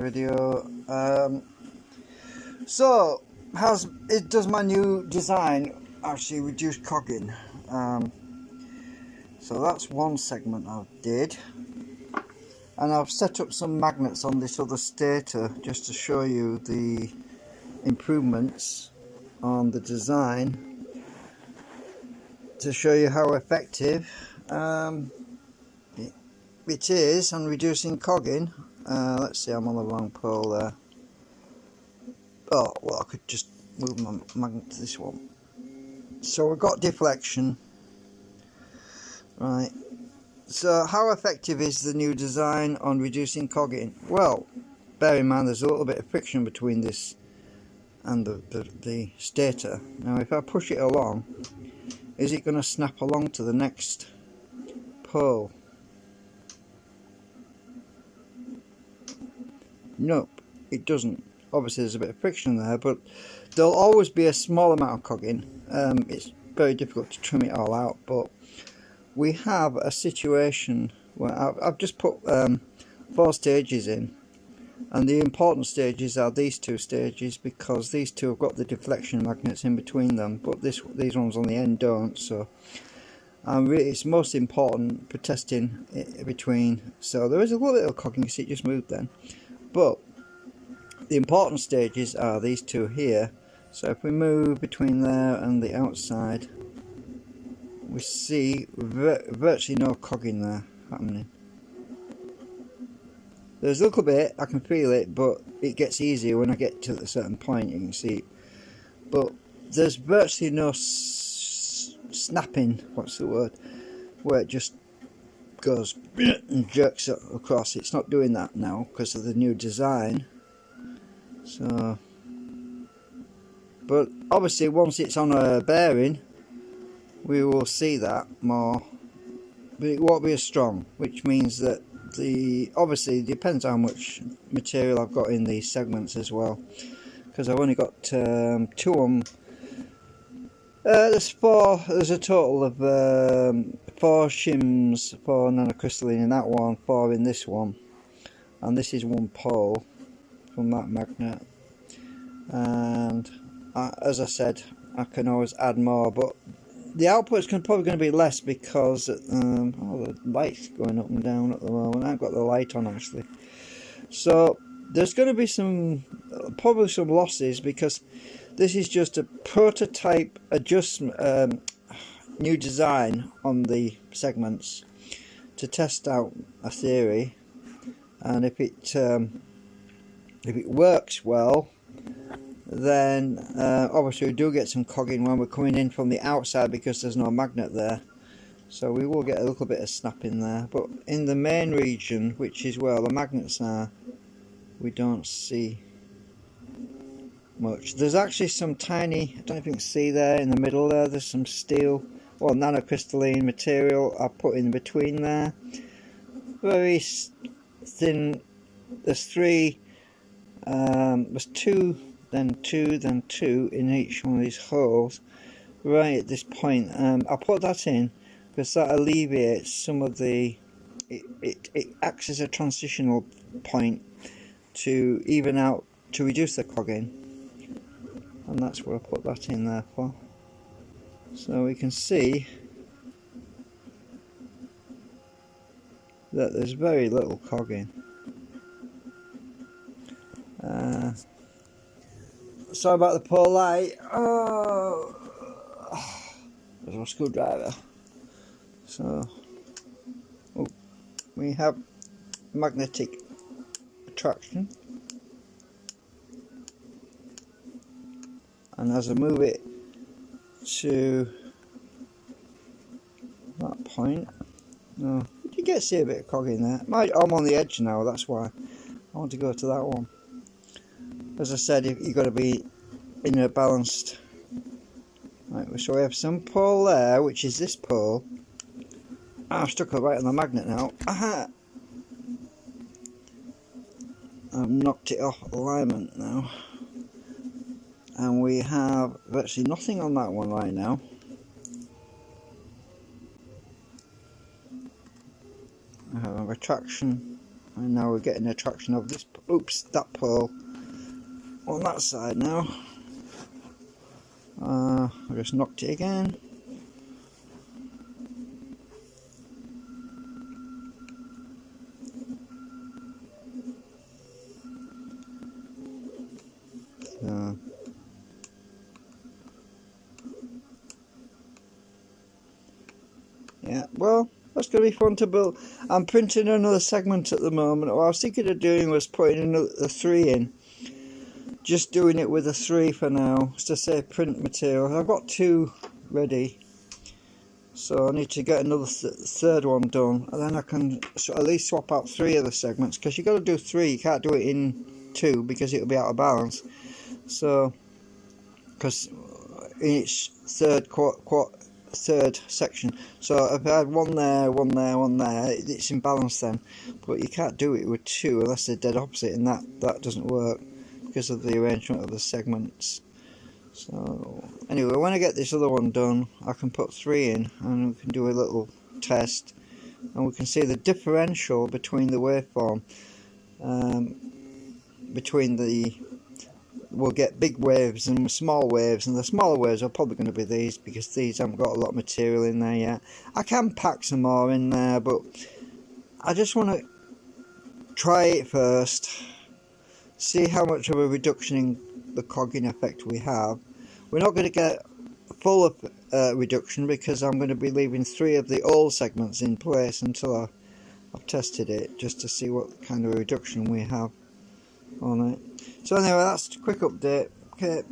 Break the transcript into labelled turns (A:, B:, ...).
A: video. So does my new design actually reduce cogging? So that's one segment I did, and I've set up some magnets on this other stator just to show you the improvements on the design, to show you how effective it is on reducing cogging. Let's see, I'm on the wrong pole there. Oh, well, I could just move my magnet to this one. So we've got deflection. Right. So how effective is the new design on reducing cogging? Well, bear in mind there's a little bit of friction between this and the stator. Now if I push it along, is it going to snap along to the next pole? Nope, it doesn't. Obviously there's a bit of friction there, but there'll always be a small amount of cogging. It's very difficult to trim it all out, but we have a situation where I've just put 4 stages in, and the important stages are these 2 stages, because these 2 have got the deflection magnets in between them, but these ones on the end don't. So really it's most important for testing it between. So there is a little bit of cogging, you see it just moved then, but the important stages are these 2 here. So if we move between there and the outside, we see virtually no cogging there happening. There's a little bit, I can feel it, but it gets easier when I get to a certain point, you can see it. But there's virtually no snapping, what's the word, where it just goes and jerks it across. It's not doing that now because of the new design. So, but obviously once it's on a bearing, we will see that more, but it won't be as strong, which means that obviously it depends how much material I've got in these segments as well, because I've only got 2 on. There's a total of 4 shims, 4 nanocrystalline in that one, 4 in this one, and this is 1 pole from that magnet. And as I said, I can always add more, but the output is probably going to be less because the light's going up and down at the moment. I've got the light on actually, so there's going to be probably some losses, because this is just a prototype adjustment, new design on the segments to test out a theory, and if it works well, then obviously we do get some cogging when we're coming in from the outside, because there's no magnet there, so we will get a little bit of snapping there. But in the main region, which is where the magnets are, we don't see much. There's actually some tiny, I don't know if you can see there in the middle there, there's some steel or nanocrystalline material I put in between there, very thin. There's 3, there's 2, then 2, then 2 in each one of these holes right at this point. I'll put that in because that alleviates some of the, it acts as a transitional point to even out, to reduce the cogging, and that's where I put that in there for. So we can see that there's very little cogging. Sorry about the poor light. Oh, there's my screwdriver. So, we have magnetic attraction, and as I move it to that point, no, you get to see a bit of cogging there. I'm on the edge now, that's why I want to go to that one. As I said, you've got to be in a balanced. Right, so we have some pole there, which is this pole. I've stuck it right on the magnet now. Aha! I've knocked it off alignment now. And we have virtually nothing on that one right now. I have a retraction and now we're getting the traction of this, oops, that pole on that side now. I just knocked it again. Yeah, well, that's going to be fun to build. I'm printing another segment at the moment. What I was thinking of doing was putting a 3 in. Just doing it with a 3 for now, just to say print material. I've got 2 ready, so I need to get another third one done, and then I can at least swap out 3 of the segments, because you've got to do 3, you can't do it in 2 because it'll be out of balance. So, because in each third section, so if I had one there, it's in balance then, but you can't do it with 2 unless they're dead opposite, and that doesn't work because of the arrangement of the segments. So anyway, when I get this other one done, I can put 3 in and we can do a little test, and we can see the differential between the waveform, we'll get big waves and small waves, and the smaller waves are probably going to be these, because these haven't got a lot of material in there yet. I can pack some more in there, but I just want to try it first, see how much of a reduction in the cogging effect we have. We're not going to get full reduction, because I'm going to be leaving 3 of the old segments in place until I've tested it, just to see what kind of reduction we have on it. So anyway, that's a quick update. Okay.